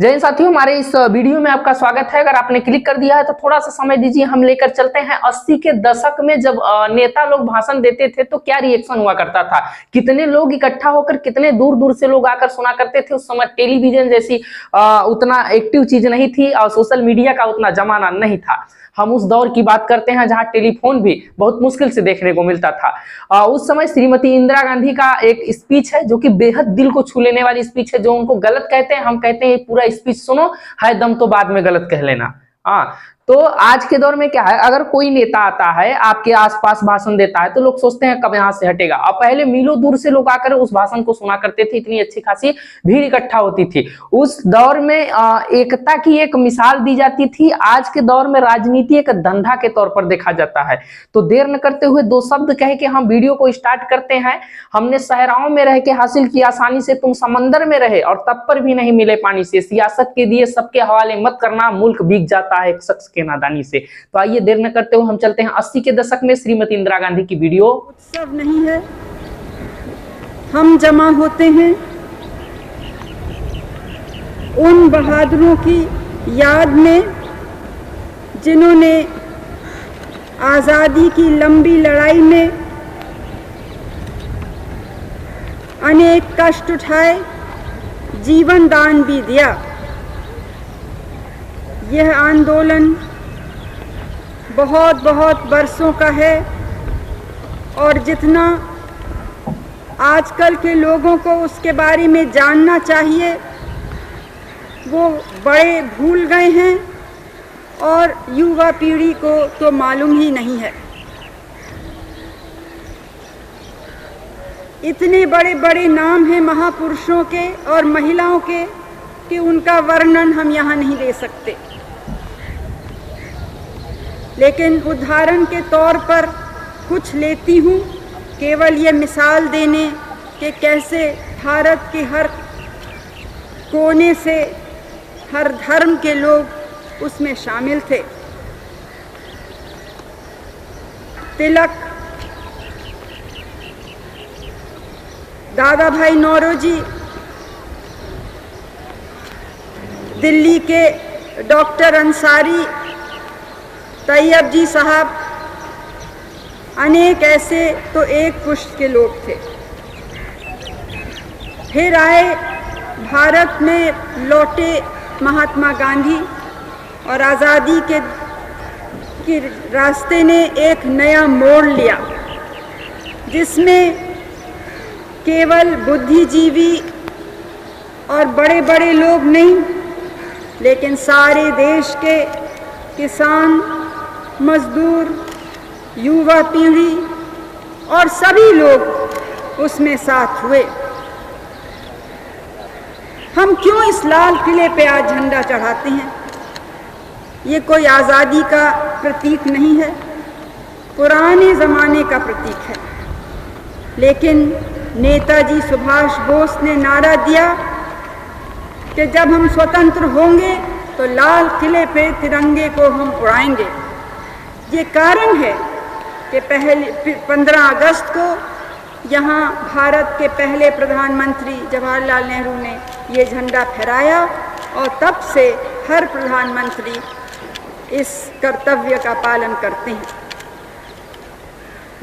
जय हिंद साथियों, हमारे इस वीडियो में आपका स्वागत है। अगर आपने क्लिक कर दिया है तो थोड़ा सा समय दीजिए, हम लेकर चलते हैं 80 के दशक में जब नेता लोग भाषण देते थे तो क्या रिएक्शन हुआ करता था, कितने लोग इकट्ठा होकर, कितने दूर दूर से लोग आकर सुना करते थे। उस समय टेलीविजन जैसी उतना एक्टिव चीज नहीं थी और सोशल मीडिया का उतना जमाना नहीं था। हम उस दौर की बात करते हैं जहां टेलीफोन भी बहुत मुश्किल से देखने को मिलता था। उस समय श्रीमती इंदिरा गांधी का एक स्पीच है जो कि बेहद दिल को छू लेने वाली स्पीच है। जो उनको गलत कहते हैं, हम कहते हैं पूरा स्पीच सुनो, है दम तो बाद में गलत कह लेना। तो आज के दौर में क्या है, अगर कोई नेता आता है आपके आसपास भाषण देता है तो लोग सोचते हैं कब यहाँ से हटेगा। अब पहले मीलों दूर से लोग आकर उस भाषण को सुना करते थे, इतनी अच्छी खासी भीड़ इकट्ठा होती थी। उस दौर में एकता की एक मिसाल दी जाती थी। आज के दौर में राजनीति एक धंधा के तौर पर देखा जाता है। तो देर न करते हुए दो शब्द कह के हम वीडियो को स्टार्ट करते हैं। हमने सहराओं में रह के हासिल किया आसानी से, तुम समंदर में रहे और तब पर भी नहीं मिले पानी से। सियासत के दिए सबके हवाले मत करना, मुल्क भीग जाता है एक शख्स के नादानी से। तो आइए देर न करते हुए हम चलते हैं 80 के दशक में श्रीमती इंदिरा गांधी की वीडियो। उत्सव नहीं है, हम जमा होते हैं उन बहादुरों की याद में जिन्होंने आज़ादी की लंबी लड़ाई में अनेक कष्ट उठाए, जीवन दान भी दिया। यह आंदोलन बहुत बरसों का है और जितना आजकल के लोगों को उसके बारे में जानना चाहिए वो बड़े भूल गए हैं और युवा पीढ़ी को तो मालूम ही नहीं है। इतने बड़े बड़े नाम हैं महापुरुषों के और महिलाओं के कि उनका वर्णन हम यहाँ नहीं दे सकते, लेकिन उदाहरण के तौर पर कुछ लेती हूँ, केवल ये मिसाल देने कि कैसे भारत के हर कोने से हर धर्म के लोग उसमें शामिल थे। तिलक, दादा भाई नौरोजी, दिल्ली के डॉक्टर अंसारी, तैयब जी साहब, अनेक ऐसे तो एक पुष्ट के लोग थे। फिर आए भारत में लौटे महात्मा गांधी और आज़ादी के रास्ते ने एक नया मोड़ लिया जिसमें केवल बुद्धिजीवी और बड़े बड़े लोग नहीं, लेकिन सारे देश के किसान, मजदूर, युवा पीढ़ी और सभी लोग उसमें साथ हुए। हम क्यों इस लाल किले पे आज झंडा चढ़ाते हैं? ये कोई आज़ादी का प्रतीक नहीं है, पुराने ज़माने का प्रतीक है। लेकिन नेताजी सुभाष बोस ने नारा दिया कि जब हम स्वतंत्र होंगे तो लाल किले पे तिरंगे को हम उड़ाएंगे। ये कारण है कि 15 अगस्त को यहाँ भारत के पहले प्रधानमंत्री जवाहरलाल नेहरू ने ये झंडा फहराया और तब से हर प्रधानमंत्री इस कर्तव्य का पालन करते हैं।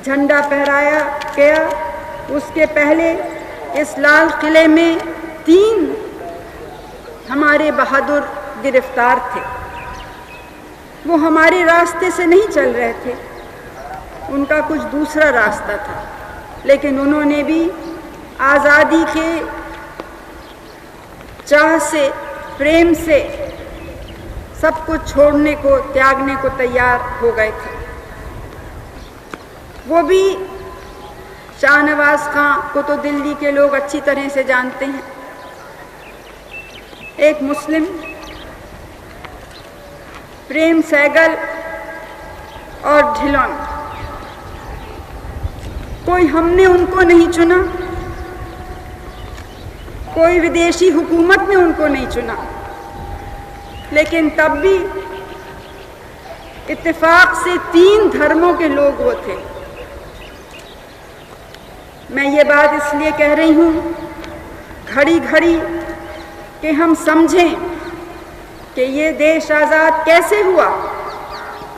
झंडा फहराया गया, उसके पहले इस लाल किले में 3 हमारे बहादुर गिरफ्तार थे। वो हमारे रास्ते से नहीं चल रहे थे, उनका कुछ दूसरा रास्ता था, लेकिन उन्होंने भी आज़ादी के चाह से, प्रेम से सब कुछ छोड़ने को, त्यागने को तैयार हो गए थे। वो भी शाहनवाज खां को तो दिल्ली के लोग अच्छी तरह से जानते हैं, एक मुस्लिम, प्रेम सहगल और ढिलोन। कोई हमने उनको नहीं चुना, कोई विदेशी हुकूमत ने उनको नहीं चुना, लेकिन तब भी इत्तेफाक से 3 धर्मों के लोग वो थे। मैं ये बात इसलिए कह रही हूँ घड़ी घड़ी कि हम समझें कि ये देश आज़ाद कैसे हुआ।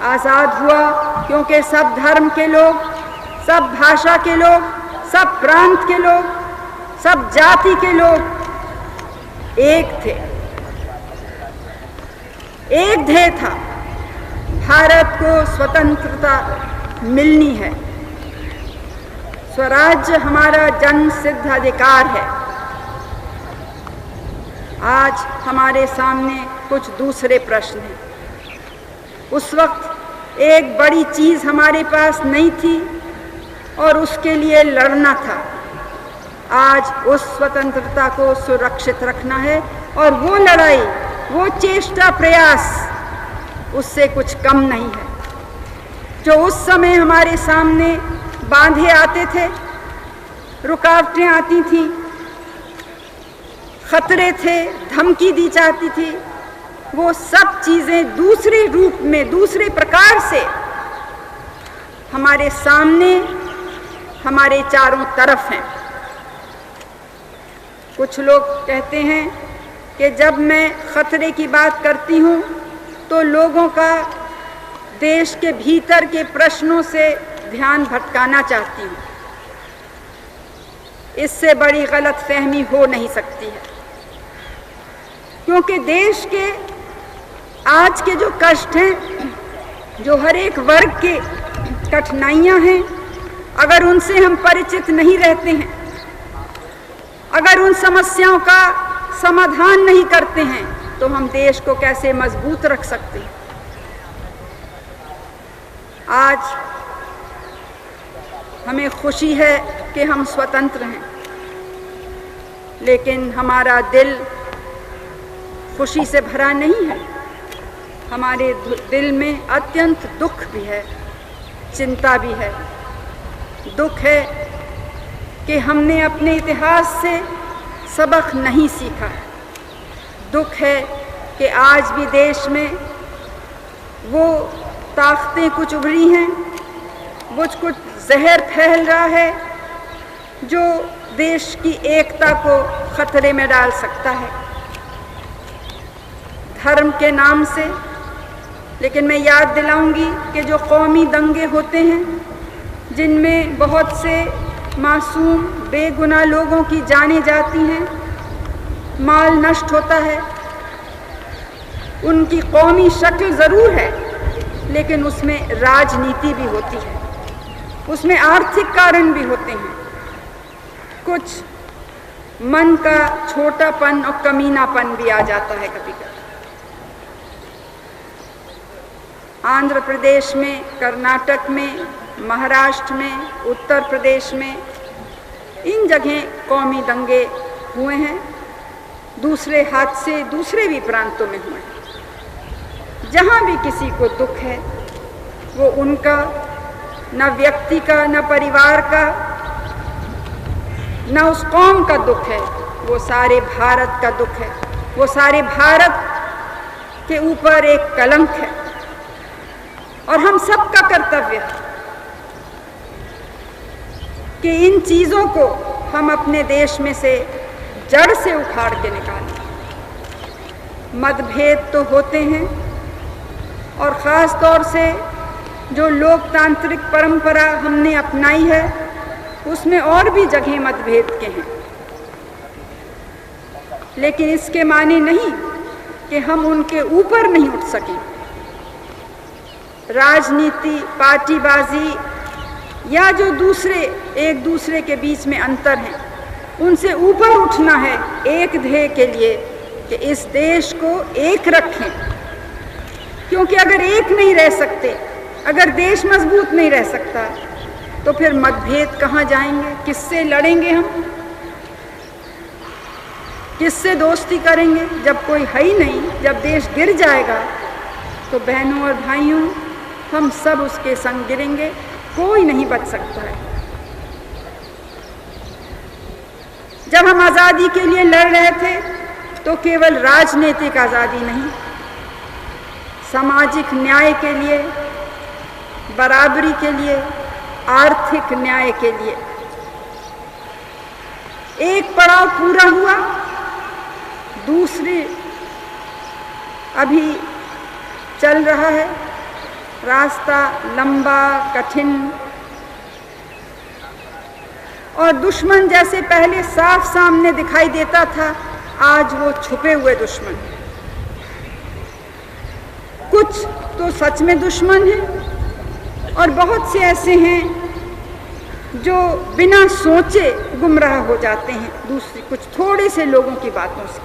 आज़ाद हुआ क्योंकि सब धर्म के लोग, सब भाषा के लोग, सब प्रांत के लोग, सब जाति के लोग एक थे। एक ध्येय था, भारत को स्वतंत्रता मिलनी है। स्वराज्य हमारा जन्म सिद्ध अधिकार है। आज हमारे सामने कुछ दूसरे प्रश्न हैं। उस वक्त एक बड़ी चीज़ हमारे पास नहीं थी और उसके लिए लड़ना था। आज उस स्वतंत्रता को सुरक्षित रखना है और वो लड़ाई, वो चेष्टा प्रयास उससे कुछ कम नहीं है। जो उस समय हमारे सामने बांधे आते थे, रुकावटें आती थीं, खतरे थे, धमकी दी जाती थी, वो सब चीज़ें दूसरे रूप में, दूसरे प्रकार से हमारे सामने, हमारे चारों तरफ हैं। कुछ लोग कहते हैं कि जब मैं खतरे की बात करती हूँ तो लोगों का देश के भीतर के प्रश्नों से ध्यान भटकाना चाहती हूँ। इससे बड़ी गलतफहमी हो नहीं सकती है, क्योंकि देश के आज के जो कष्ट हैं, जो हर एक वर्ग के कठिनाइयाँ हैं, अगर उनसे हम परिचित नहीं रहते हैं, अगर उन समस्याओं का समाधान नहीं करते हैं, तो हम देश को कैसे मजबूत रख सकते हैं। आज हमें खुशी है कि हम स्वतंत्र हैं, लेकिन हमारा दिल खुशी से भरा नहीं है। हमारे दिल में अत्यंत दुख भी है, चिंता भी है। दुख है कि हमने अपने इतिहास से सबक नहीं सीखा। दुख है कि आज भी देश में वो ताकतें कुछ उभरी हैं, कुछ जहर फैल रहा है जो देश की एकता को खतरे में डाल सकता है, धर्म के नाम से। लेकिन मैं याद दिलाऊंगी कि जो कौमी दंगे होते हैं, जिनमें बहुत से मासूम बेगुनाह लोगों की जानें जाती हैं, माल नष्ट होता है, उनकी कौमी शक्ल ज़रूर है, लेकिन उसमें राजनीति भी होती है, उसमें आर्थिक कारण भी होते हैं, कुछ मन का छोटापन और कमीनापन भी आ जाता है कभी कभी। आंध्र प्रदेश में, कर्नाटक में, महाराष्ट्र में, उत्तर प्रदेश में, इन जगह कौमी दंगे हुए हैं। दूसरे हादसे दूसरे भी प्रांतों में हुए हैं। जहाँ भी किसी को दुख है, वो उनका, न व्यक्ति का, न परिवार का, न उस कौम का दुख है, वो सारे भारत का दुख है। वो सारे भारत के ऊपर एक कलंक है और हम सबका कर्तव्य है कि इन चीज़ों को हम अपने देश में से जड़ से उखाड़ के निकालें। मतभेद तो होते हैं, और ख़ास तौर से जो लोकतांत्रिक परंपरा हमने अपनाई है, उसमें और भी जगह मतभेद के हैं, लेकिन इसके माने नहीं कि हम उनके ऊपर नहीं उठ सकें। राजनीति, पार्टीबाजी या जो दूसरे एक दूसरे के बीच में अंतर हैं, उनसे ऊपर उठना है एक ध्येय के लिए कि इस देश को एक रखें। क्योंकि अगर एक नहीं रह सकते, अगर देश मजबूत नहीं रह सकता, तो फिर मतभेद कहाँ जाएंगे? किससे लड़ेंगे हम? किससे दोस्ती करेंगे जब कोई है ही नहीं? जब देश गिर जाएगा तो बहनों और भाइयों, हम सब उसके संग गिरेंगे, कोई नहीं बच सकता है। जब हम आज़ादी के लिए लड़ रहे थे तो केवल राजनीतिक आज़ादी नहीं, सामाजिक न्याय के लिए, बराबरी के लिए, आर्थिक न्याय के लिए। एक पड़ाव पूरा हुआ, दूसरी अभी चल रहा है। रास्ता लंबा, कठिन, और दुश्मन जैसे पहले साफ सामने दिखाई देता था, आज वो छुपे हुए दुश्मन। कुछ तो सच में दुश्मन हैं और बहुत से ऐसे हैं जो बिना सोचे गुमराह हो जाते हैं दूसरी कुछ थोड़े से लोगों की बातों से।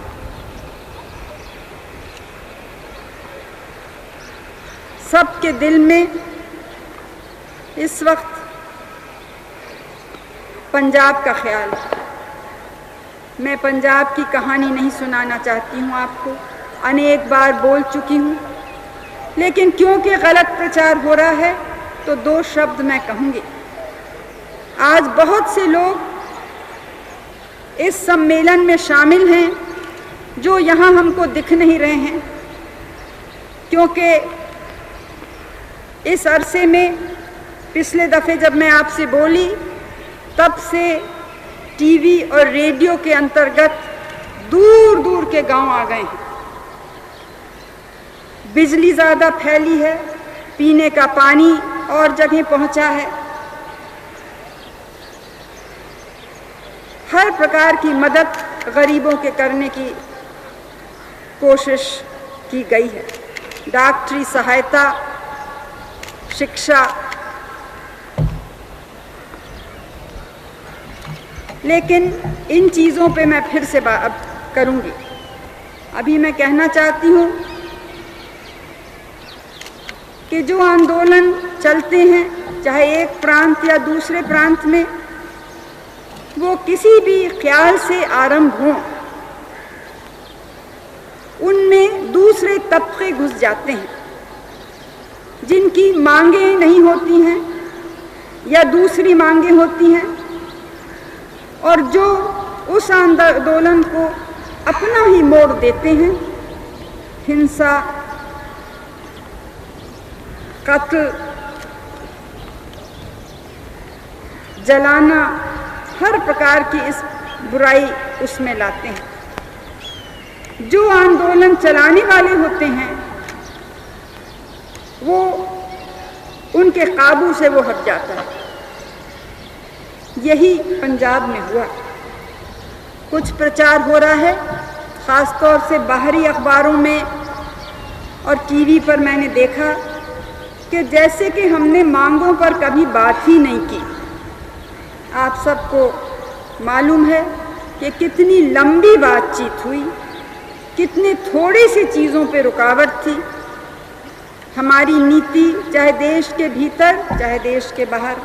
सबके दिल में इस वक्त पंजाब का ख्याल है। मैं पंजाब की कहानी नहीं सुनाना चाहती हूँ आपको, अनेक बार बोल चुकी हूँ, लेकिन क्योंकि गलत प्रचार हो रहा है तो 2 शब्द मैं कहूँगी। आज बहुत से लोग इस सम्मेलन में शामिल हैं जो यहाँ हमको दिख नहीं रहे हैं, क्योंकि इस अरसे में पिछले दफ़े जब मैं आपसे बोली तब से टीवी और रेडियो के अंतर्गत दूर दूर के गांव आ गए हैं। बिजली ज़्यादा फैली है, पीने का पानी और जगह पहुंचा है, हर प्रकार की मदद गरीबों के करने की कोशिश की गई है। डॉक्टरी सहायता, शिक्षा, लेकिन इन चीज़ों पे मैं फिर से बात करूंगी। अभी मैं कहना चाहती हूँ कि जो आंदोलन चलते हैं, चाहे एक प्रांत या दूसरे प्रांत में, वो किसी भी ख्याल से आरंभ हों, उनमें दूसरे तबके घुस जाते हैं जिनकी मांगें नहीं होती हैं या दूसरी मांगें होती हैं, और जो उस आंदोलन को अपना ही मोड़ देते हैं। हिंसा, कत्ल, जलाना, हर प्रकार की इस बुराई उसमें लाते हैं। जो आंदोलन चलाने वाले होते हैं वो उनके काबू से वो हट जाता है। यही पंजाब में हुआ। कुछ प्रचार हो रहा है, ख़ास तौर से बाहरी अखबारों में और टीवी पर मैंने देखा कि जैसे कि हमने मांगों पर कभी बात ही नहीं की। आप सबको मालूम है कि कितनी लंबी बातचीत हुई, कितनी थोड़ी सी चीज़ों पे रुकावट थी। हमारी नीति, चाहे देश के भीतर चाहे देश के बाहर,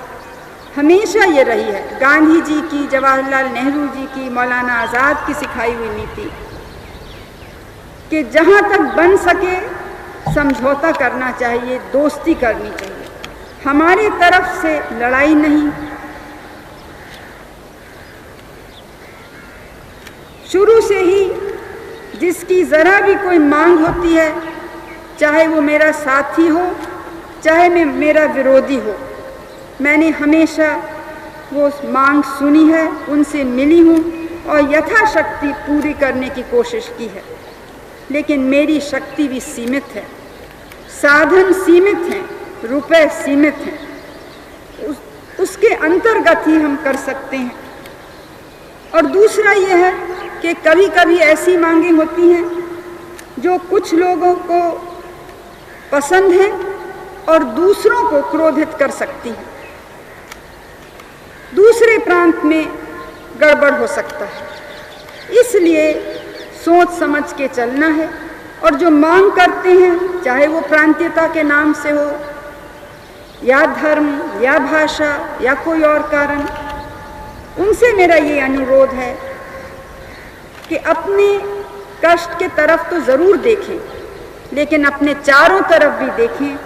हमेशा ये रही है, गांधी जी की, जवाहरलाल नेहरू जी की, मौलाना आज़ाद की सिखाई हुई नीति, कि जहाँ तक बन सके समझौता करना चाहिए, दोस्ती करनी चाहिए। हमारी तरफ से लड़ाई नहीं। शुरू से ही जिसकी ज़रा भी कोई मांग होती है, चाहे वो मेरा साथी हो चाहे मेरा विरोधी हो, मैंने हमेशा वो मांग सुनी है, उनसे मिली हूँ और यथाशक्ति पूरी करने की कोशिश की है। लेकिन मेरी शक्ति भी सीमित है, साधन सीमित हैं, रुपए सीमित हैं, उसके अंतर्गत ही हम कर सकते हैं। और दूसरा ये है कि कभी कभी ऐसी मांगें होती हैं जो कुछ लोगों को पसंद है और दूसरों को क्रोधित कर सकती हैं। दूसरे प्रांत में गड़बड़ हो सकता है, इसलिए सोच समझ के चलना है। और जो मांग करते हैं, चाहे वो प्रांतीयता के नाम से हो या धर्म या भाषा या कोई और कारण, उनसे मेरा ये अनुरोध है कि अपने कष्ट के तरफ तो ज़रूर देखें, लेकिन अपने चारों तरफ भी देखें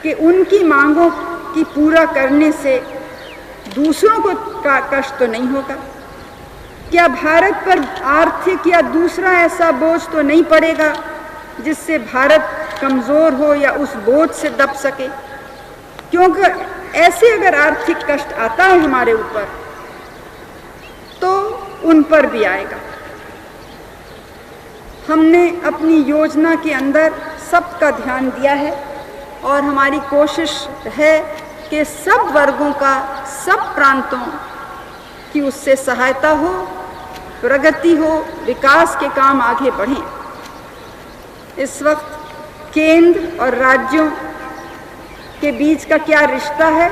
कि उनकी मांगों की पूरा करने से दूसरों को का कष्ट तो नहीं होगा। क्या भारत पर आर्थिक या दूसरा ऐसा बोझ तो नहीं पड़ेगा जिससे भारत कमज़ोर हो या उस बोझ से दब सके? क्योंकि ऐसे अगर आर्थिक कष्ट आता है हमारे ऊपर तो उन पर भी आएगा। हमने अपनी योजना के अंदर सबका ध्यान दिया है और हमारी कोशिश है कि सब वर्गों का, सब प्रांतों की उससे सहायता हो, प्रगति हो, विकास के काम आगे बढ़ें। इस वक्त केंद्र और राज्यों के बीच का क्या रिश्ता है,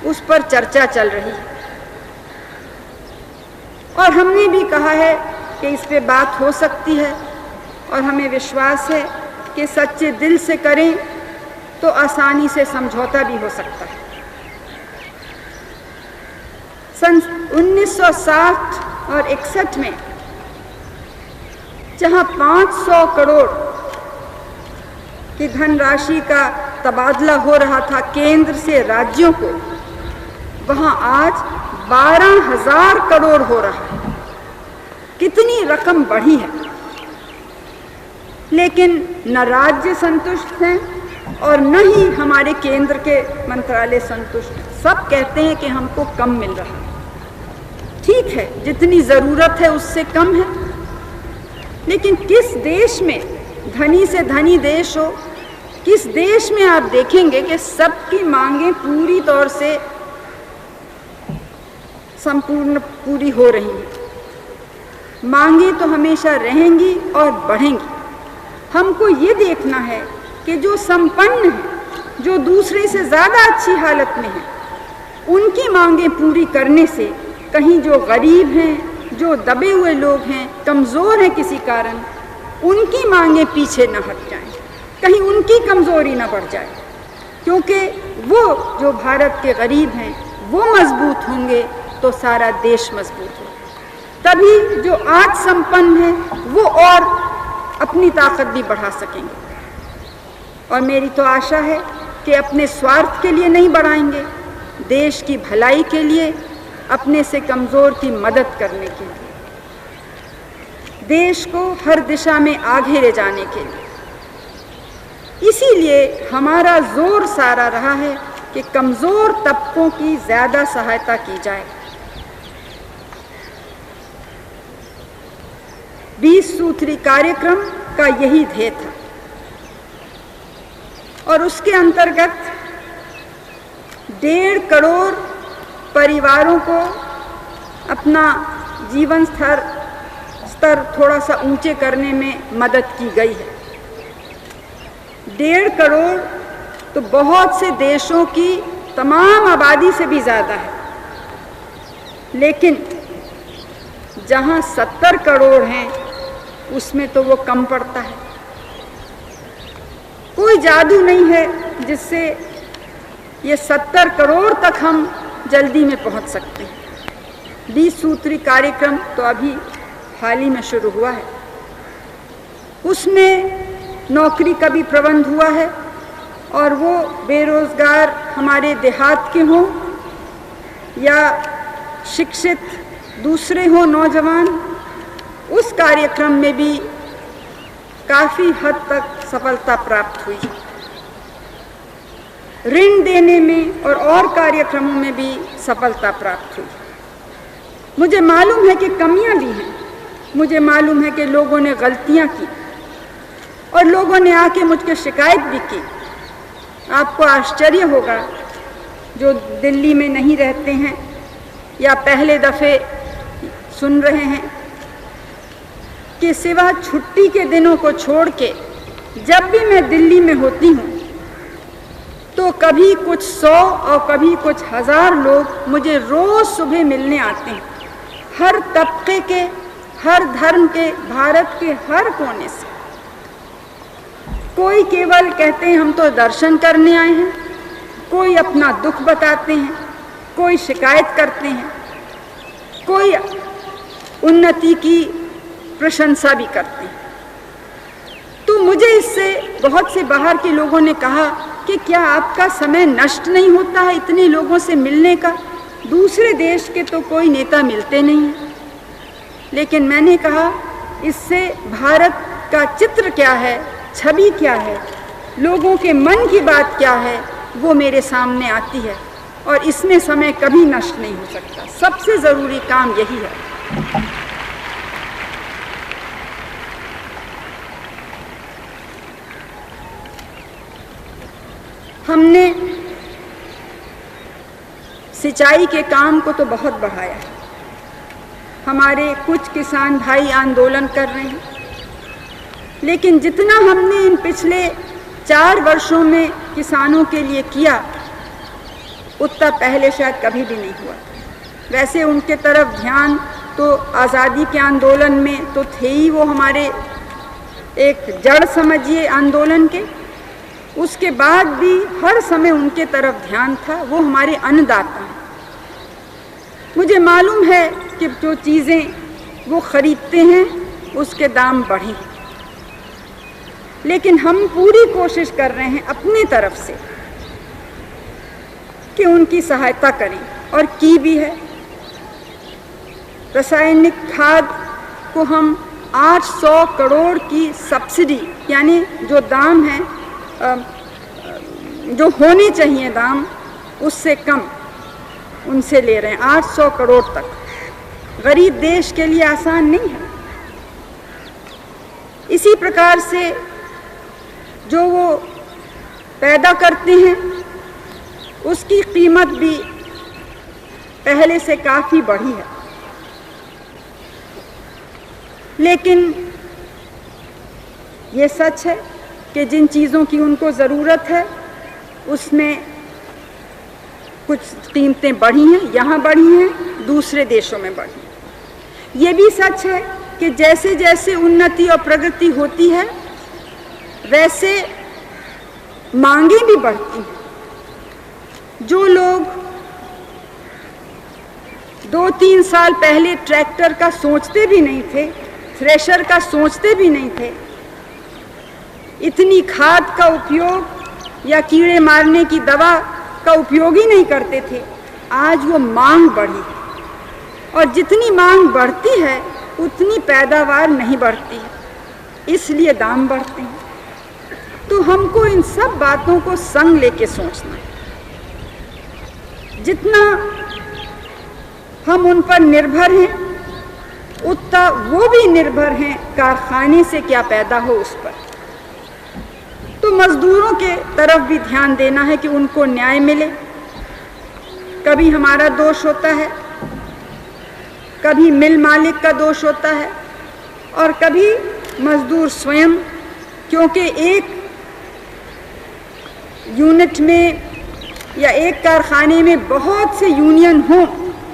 उस पर चर्चा चल रही है और हमने भी कहा है कि इस पे बात हो सकती है और हमें विश्वास है कि सच्चे दिल से करें तो आसानी से समझौता भी हो सकता है। सन 1960 और 61 में जहां 500 करोड़ की धनराशि का तबादला हो रहा था केंद्र से राज्यों को, वहां आज 12,000 करोड़ हो रहा है। कितनी रकम बढ़ी है, लेकिन न राज्य संतुष्ट हैं और न ही हमारे केंद्र के मंत्रालय संतुष्ट हैं। सब कहते हैं कि हमको कम मिल रहा है। ठीक है, जितनी ज़रूरत है उससे कम है, लेकिन किस देश में, धनी से धनी देश हो, किस देश में आप देखेंगे कि सबकी मांगें पूरी तौर से संपूर्ण पूरी हो रही हैं। मांगें तो हमेशा रहेंगी और बढ़ेंगी। हमको ये देखना है कि जो संपन्न हैं, जो दूसरे से ज़्यादा अच्छी हालत में हैं, उनकी मांगें पूरी करने से कहीं जो गरीब हैं, जो दबे हुए लोग हैं, कमज़ोर हैं किसी कारण, उनकी मांगें पीछे न हट जाएं, कहीं उनकी कमज़ोरी न बढ़ जाए। क्योंकि वो जो भारत के गरीब हैं वो मजबूत होंगे तो सारा देश मजबूत हो। तभी जो आज संपन्न हैं वो और अपनी ताकत भी बढ़ा सकेंगे। और मेरी तो आशा है कि अपने स्वार्थ के लिए नहीं बढ़ाएंगे, देश की भलाई के लिए, अपने से कमज़ोर की मदद करने के लिए, देश को हर दिशा में आगे ले जाने के लिए। इसीलिए हमारा जोर सारा रहा है कि कमज़ोर तबकों की ज़्यादा सहायता की जाए। 20 सूत्री कार्यक्रम का यही ध्येय था और उसके अंतर्गत 1.5 करोड़ परिवारों को अपना जीवन स्तर थोड़ा सा ऊंचे करने में मदद की गई है। 1.5 करोड़ तो बहुत से देशों की तमाम आबादी से भी ज़्यादा है, लेकिन जहां 70 करोड़ हैं उसमें तो वो कम पड़ता है। कोई जादू नहीं है जिससे ये 70 करोड़ तक हम जल्दी में पहुंच सकते हैं। 20 सूत्री कार्यक्रम तो अभी हाल ही में शुरू हुआ है। उसमें नौकरी का भी प्रबंध हुआ है और वो बेरोजगार हमारे देहात के हों या शिक्षित दूसरे हों नौजवान, उस कार्यक्रम में भी काफ़ी हद तक सफलता प्राप्त हुई। ऋण देने में और कार्यक्रमों में भी सफलता प्राप्त हुई। मुझे मालूम है कि कमियां भी हैं, मुझे मालूम है कि लोगों ने गलतियां की और लोगों ने आके मुझसे शिकायत भी की। आपको आश्चर्य होगा जो दिल्ली में नहीं रहते हैं या पहले दफ़े सुन रहे हैं कि सिवा छुट्टी के दिनों को छोड़ के जब भी मैं दिल्ली में होती हूँ तो कभी कुछ 100 और कभी कुछ 1000 लोग मुझे रोज़ सुबह मिलने आते हैं, हर तबके के, हर धर्म के, भारत के हर कोने से। कोई केवल कहते हैं हम तो दर्शन करने आए हैं, कोई अपना दुख बताते हैं, कोई शिकायत करते हैं, कोई उन्नति की प्रशंसा भी करते हैं। तो मुझे इससे बहुत से बाहर के लोगों ने कहा कि क्या आपका समय नष्ट नहीं होता है इतने लोगों से मिलने का? दूसरे देश के तो कोई नेता मिलते नहीं हैं। लेकिन मैंने कहा इससे भारत का चित्र क्या है, छवि क्या है, लोगों के मन की बात क्या है, वो मेरे सामने आती है और इसमें समय कभी नष्ट नहीं हो सकता। सबसे ज़रूरी काम यही है। हमने सिंचाई के काम को तो बहुत बढ़ाया है। हमारे कुछ किसान भाई आंदोलन कर रहे हैं, लेकिन जितना हमने इन पिछले 4 वर्षों में किसानों के लिए किया उतना पहले शायद कभी भी नहीं हुआ। वैसे उनके तरफ ध्यान तो आज़ादी के आंदोलन में तो थे ही, वो हमारे एक जड़ समझिए आंदोलन के। उसके बाद भी हर समय उनके तरफ ध्यान था। वो हमारे अन्नदाता हैं। मुझे मालूम है कि जो चीज़ें वो ख़रीदते हैं उसके दाम बढ़े, लेकिन हम पूरी कोशिश कर रहे हैं अपनी तरफ से कि उनकी सहायता करें, और की भी है। रासायनिक खाद को हम 800 करोड़ की सब्सिडी, यानी जो दाम है, जो होने चाहिए दाम, उससे कम उनसे ले रहे हैं, 800 करोड़ तक। गरीब देश के लिए आसान नहीं है। इसी प्रकार से जो वो पैदा करते हैं उसकी कीमत भी पहले से काफ़ी बढ़ी है, लेकिन ये सच है कि जिन चीज़ों की उनको ज़रूरत है उसमें कुछ कीमतें बढ़ी हैं, यहाँ बढ़ी हैं, दूसरे देशों में बढ़ी हैं। ये भी सच है कि जैसे जैसे उन्नति और प्रगति होती है वैसे मांगें भी बढ़ती हैं। जो लोग 2-3 साल पहले ट्रैक्टर का सोचते भी नहीं थे, थ्रेशर का सोचते भी नहीं थे, इतनी खाद का उपयोग या कीड़े मारने की दवा का उपयोग ही नहीं करते थे, आज वो मांग बढ़ी। और जितनी मांग बढ़ती है उतनी पैदावार नहीं बढ़ती, इसलिए दाम बढ़ते हैं। तो हमको इन सब बातों को संग लेके सोचना है। जितना हम उन पर निर्भर हैं उतना वो भी निर्भर हैं कारखाने से क्या पैदा हो उस पर। तो मजदूरों के तरफ भी ध्यान देना है कि उनको न्याय मिले। कभी हमारा दोष होता है, कभी मिल मालिक का दोष होता है, और कभी मजदूर स्वयं, क्योंकि एक यूनिट में या एक कारखाने में बहुत से यूनियन हों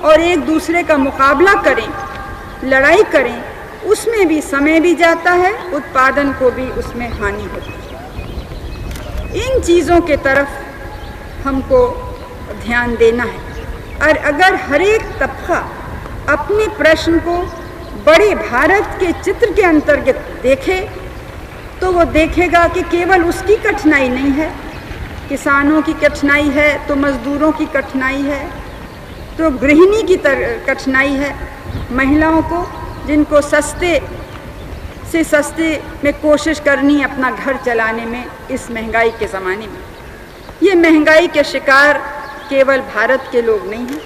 और एक दूसरे का मुकाबला करें, लड़ाई करें, उसमें भी समय भी जाता है, उत्पादन को भी उसमें हानि होती है। इन चीज़ों के तरफ हमको ध्यान देना है। और अगर हर एक तबका अपने प्रश्न को बड़े भारत के चित्र के अंतर्गत देखे तो वो देखेगा कि केवल उसकी कठिनाई नहीं है, किसानों की कठिनाई है, तो मजदूरों की कठिनाई है, तो गृहिणी की कठिनाई है, महिलाओं को जिनको सस्ते से सस्ते में कोशिश करनी है अपना घर चलाने में इस महंगाई के ज़माने में। ये महंगाई के शिकार केवल भारत के लोग नहीं हैं,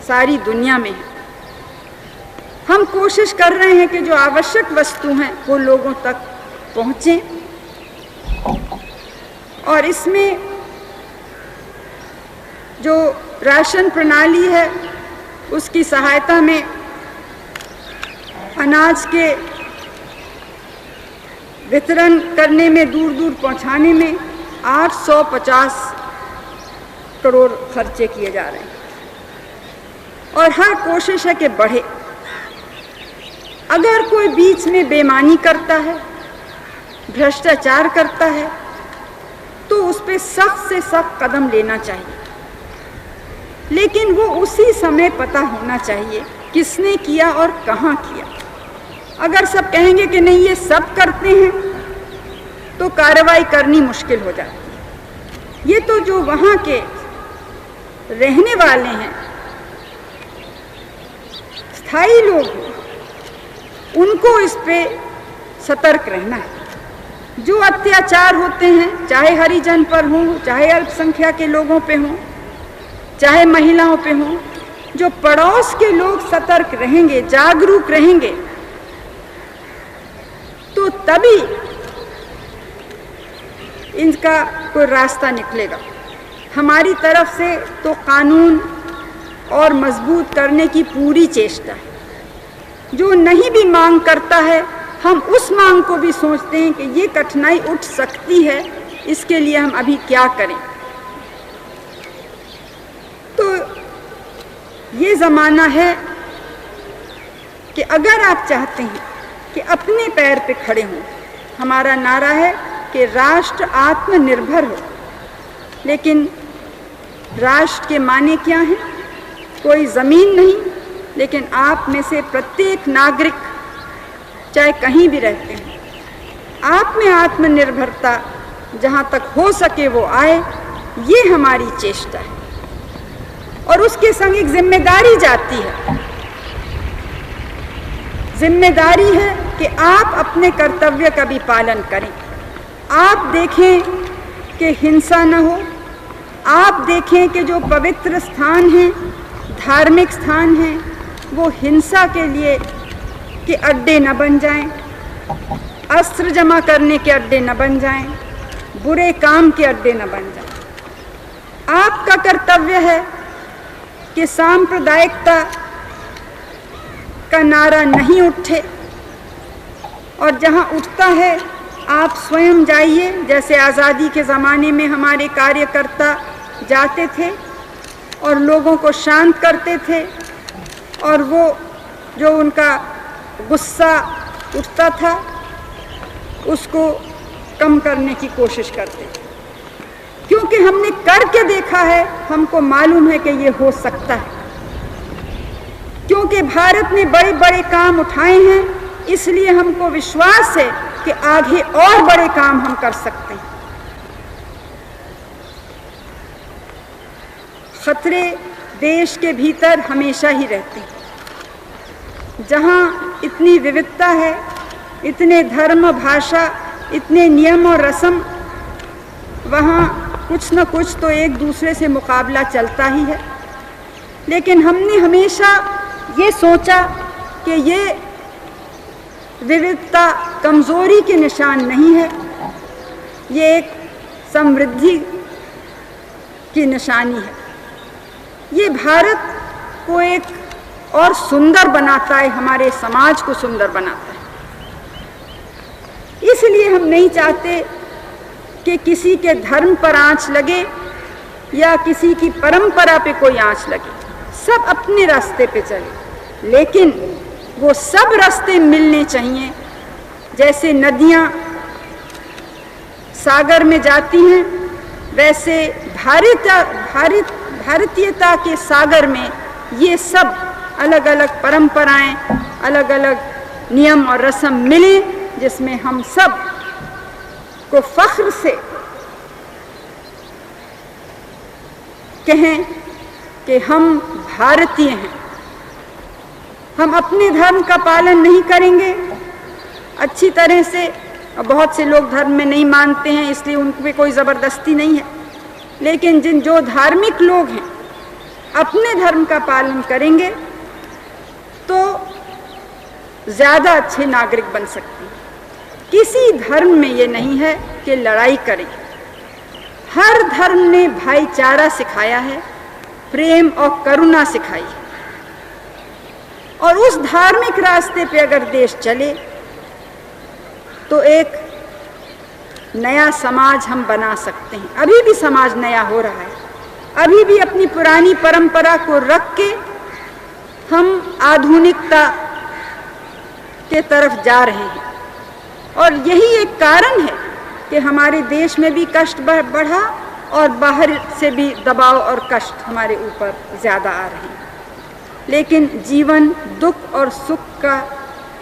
सारी दुनिया में है। हम कोशिश कर रहे हैं कि जो आवश्यक वस्तु हैं वो लोगों तक पहुँचें, और इसमें जो राशन प्रणाली है उसकी सहायता में अनाज के वितरण करने में, दूर दूर पहुंचाने में 850 करोड़ खर्चे किए जा रहे हैं, और हर कोशिश है कि बढ़े। अगर कोई बीच में बेईमानी करता है, भ्रष्टाचार करता है, तो उस पर सख्त से सख्त कदम लेना चाहिए, लेकिन वो उसी समय पता होना चाहिए किसने किया और कहाँ किया। अगर सब कहेंगे कि नहीं ये सब करते हैं तो कार्रवाई करनी मुश्किल हो जाती है। ये तो जो वहाँ के रहने वाले हैं, स्थायी लोग हैं, उनको इस पे सतर्क रहना है। जो अत्याचार होते हैं, चाहे हरिजन पर हों, चाहे अल्पसंख्यक के लोगों पे हों, चाहे महिलाओं पे हों, जो पड़ोस के लोग सतर्क रहेंगे, जागरूक रहेंगे, तो तभी इनका कोई रास्ता निकलेगा। हमारी तरफ से तो कानून और मजबूत करने की पूरी चेष्टा है। जो नहीं भी मांग करता है, हम उस मांग को भी सोचते हैं कि ये कठिनाई उठ सकती है, इसके लिए हम अभी क्या करें। तो ये ज़माना है कि अगर आप चाहते हैं कि अपने पैर पे खड़े हों, हमारा नारा है कि राष्ट्र आत्मनिर्भर हो। लेकिन राष्ट्र के माने क्या हैं? कोई ज़मीन नहीं, लेकिन आप में से प्रत्येक नागरिक चाहे कहीं भी रहते हैं, आप में आत्मनिर्भरता जहाँ तक हो सके वो आए, ये हमारी चेष्टा है। और उसके संग एक जिम्मेदारी जाती है। जिम्मेदारी है कि आप अपने कर्तव्य का भी पालन करें। आप देखें कि हिंसा न हो, आप देखें कि जो पवित्र स्थान हैं, धार्मिक स्थान हैं, वो हिंसा के लिए के अड्डे न बन जाएं, अस्त्र जमा करने के अड्डे न बन जाएं, बुरे काम के अड्डे न बन जाएं। आपका कर्तव्य है कि सांप्रदायिकता का नारा नहीं उठे, और जहां उठता है आप स्वयं जाइए। जैसे आज़ादी के ज़माने में हमारे कार्यकर्ता जाते थे और लोगों को शांत करते थे, और वो जो उनका गुस्सा उठता था उसको कम करने की कोशिश करते थे, क्योंकि हमने करके देखा है, हमको मालूम है कि ये हो सकता है। क्योंकि भारत ने बड़े बड़े काम उठाए हैं, इसलिए हमको विश्वास है कि आगे और बड़े काम हम कर सकते हैं। खतरे देश के भीतर हमेशा ही रहते हैं। जहाँ इतनी विविधता है, इतने धर्म, भाषा, इतने नियम और रस्म, वहाँ कुछ न कुछ तो एक दूसरे से मुकाबला चलता ही है। लेकिन हमने हमेशा ये सोचा कि ये विविधता कमज़ोरी के निशान नहीं है, ये एक समृद्धि की निशानी है। ये भारत को एक और सुंदर बनाता है, हमारे समाज को सुंदर बनाता है। इसलिए हम नहीं चाहते कि किसी के धर्म पर आंच लगे या किसी की परंपरा पे कोई आंच लगे। सब अपने रास्ते पे चले, लेकिन वो सब रास्ते मिलने चाहिए। जैसे नदियाँ सागर में जाती हैं, वैसे भारतीयता के सागर में ये सब अलग अलग परंपराएं, अलग अलग नियम और रस्म मिले, जिसमें हम सब को फख्र से कहें कि हम भारतीय हैं। हम अपने धर्म का पालन नहीं करेंगे अच्छी तरह से, और बहुत से लोग धर्म में नहीं मानते हैं, इसलिए उन पे कोई ज़बरदस्ती नहीं है। लेकिन जो धार्मिक लोग हैं अपने धर्म का पालन करेंगे तो ज़्यादा अच्छे नागरिक बन सकते हैं। किसी धर्म में ये नहीं है कि लड़ाई करें। हर धर्म ने भाईचारा सिखाया है, प्रेम और करुणा सिखाई है। और उस धार्मिक रास्ते पे अगर देश चले तो एक नया समाज हम बना सकते हैं। अभी भी समाज नया हो रहा है, अभी भी अपनी पुरानी परंपरा को रख के हम आधुनिकता के तरफ जा रहे हैं। और यही एक कारण है कि हमारे देश में भी कष्ट बढ़ा और बाहर से भी दबाव और कष्ट हमारे ऊपर ज़्यादा आ रहे हैं। लेकिन जीवन दुख और सुख का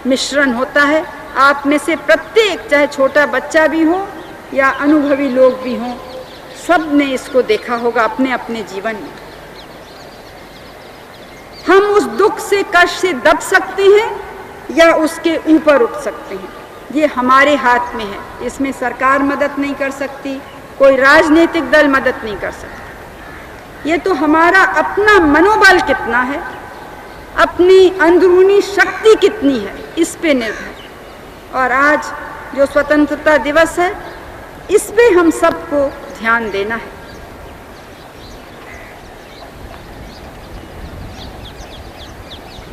मिश्रण होता है। आप में से प्रत्येक, चाहे छोटा बच्चा भी हो या अनुभवी लोग भी हों, सब ने इसको देखा होगा अपने अपने जीवन में। हम उस दुख से, कष्ट से दब सकते हैं या उसके ऊपर उठ सकते हैं, ये हमारे हाथ में है। इसमें सरकार मदद नहीं कर सकती, कोई राजनीतिक दल मदद नहीं कर सकता। ये तो हमारा अपना मनोबल कितना है, अपनी अंदरूनी शक्ति कितनी है, इस पे निर्भर। और आज जो स्वतंत्रता दिवस है, इस पे हम सबको ध्यान देना है।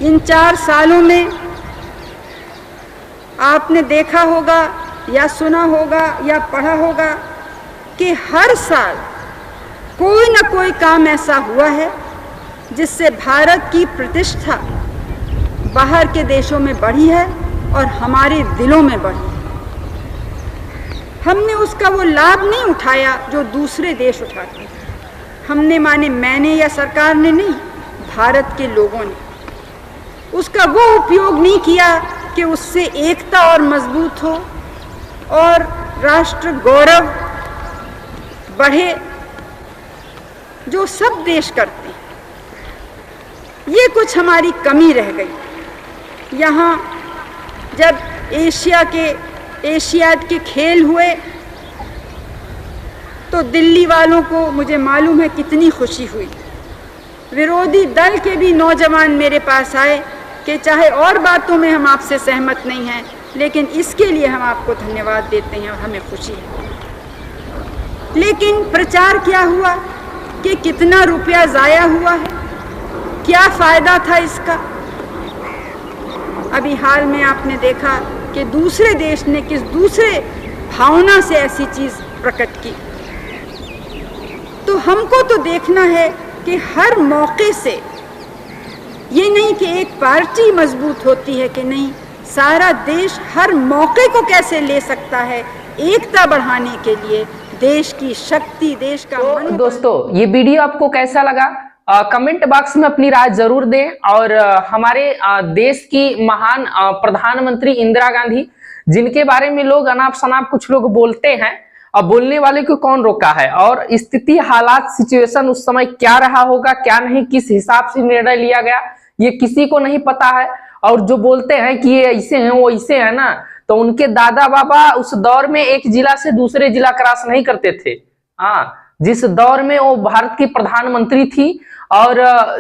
इन 4 सालों में आपने देखा होगा या सुना होगा या पढ़ा होगा कि हर साल कोई ना कोई काम ऐसा हुआ है जिससे भारत की प्रतिष्ठा बाहर के देशों में बढ़ी है और हमारे दिलों में बढ़ी है। हमने उसका वो लाभ नहीं उठाया जो दूसरे देश उठाते हैं। हमने माने मैंने या सरकार ने नहीं, भारत के लोगों ने उसका वो उपयोग नहीं किया कि उससे एकता और मजबूत हो और राष्ट्र गौरव बढ़े, जो सब देश करते हैं। ये कुछ हमारी कमी रह गई। यहाँ जब एशियाड के खेल हुए तो दिल्ली वालों को मुझे मालूम है कितनी खुशी हुई। विरोधी दल के भी नौजवान मेरे पास आए कि चाहे और बातों में हम आपसे सहमत नहीं हैं, लेकिन इसके लिए हम आपको धन्यवाद देते हैं और हमें खुशी है। लेकिन प्रचार क्या हुआ कि कितना रुपया ज़ाया हुआ है, क्या फ़ायदा था इसका। अभी हाल में आपने देखा कि दूसरे देश ने किस दूसरे भावना से ऐसी चीज़ प्रकट की। तो हमको तो देखना है कि हर मौके से, ये नहीं कि एक पार्टी मजबूत होती है कि नहीं, सारा देश हर मौके को कैसे ले सकता है एकता बढ़ाने के लिए, देश की शक्ति, देश का मन। दोस्तों, ये वीडियो आपको कैसा लगा कमेंट बॉक्स में अपनी राय जरूर दें। और हमारे देश की महान प्रधानमंत्री इंदिरा गांधी, जिनके बारे में लोग अनाप शनाप कुछ लोग बोलते हैं, अब बोलने वाले को कौन रोका है, और स्थिति, हालात, सिचुएशन उस समय क्या रहा होगा, क्या नहीं, किस हिसाब से निर्णय लिया गया, ये किसी को नहीं पता है। और जो बोलते हैं कि ये ऐसे हैं वो ऐसे है ना, तो उनके दादा बाबा उस दौर में एक जिला से दूसरे जिला क्रॉस नहीं करते थे। हाँ, जिस दौर में वो भारत की प्रधानमंत्री थी, और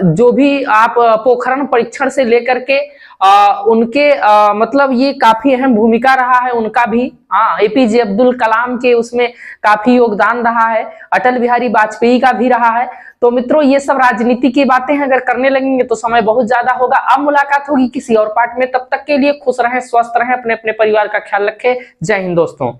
जो भी आप पोखरण परीक्षण से लेकर के उनके मतलब ये काफी अहम भूमिका रहा है उनका भी। हाँ, एपीजे अब्दुल कलाम के उसमें काफी योगदान रहा है, अटल बिहारी वाजपेयी का भी रहा है। तो मित्रों, ये सब राजनीति की बातें हैं, अगर करने लगेंगे तो समय बहुत ज्यादा होगा। अब मुलाकात होगी किसी और पार्ट में, तब तक के लिए खुश रहें, स्वस्थ रहें, अपने अपने परिवार का ख्याल रखें। जय हिंद दोस्तों।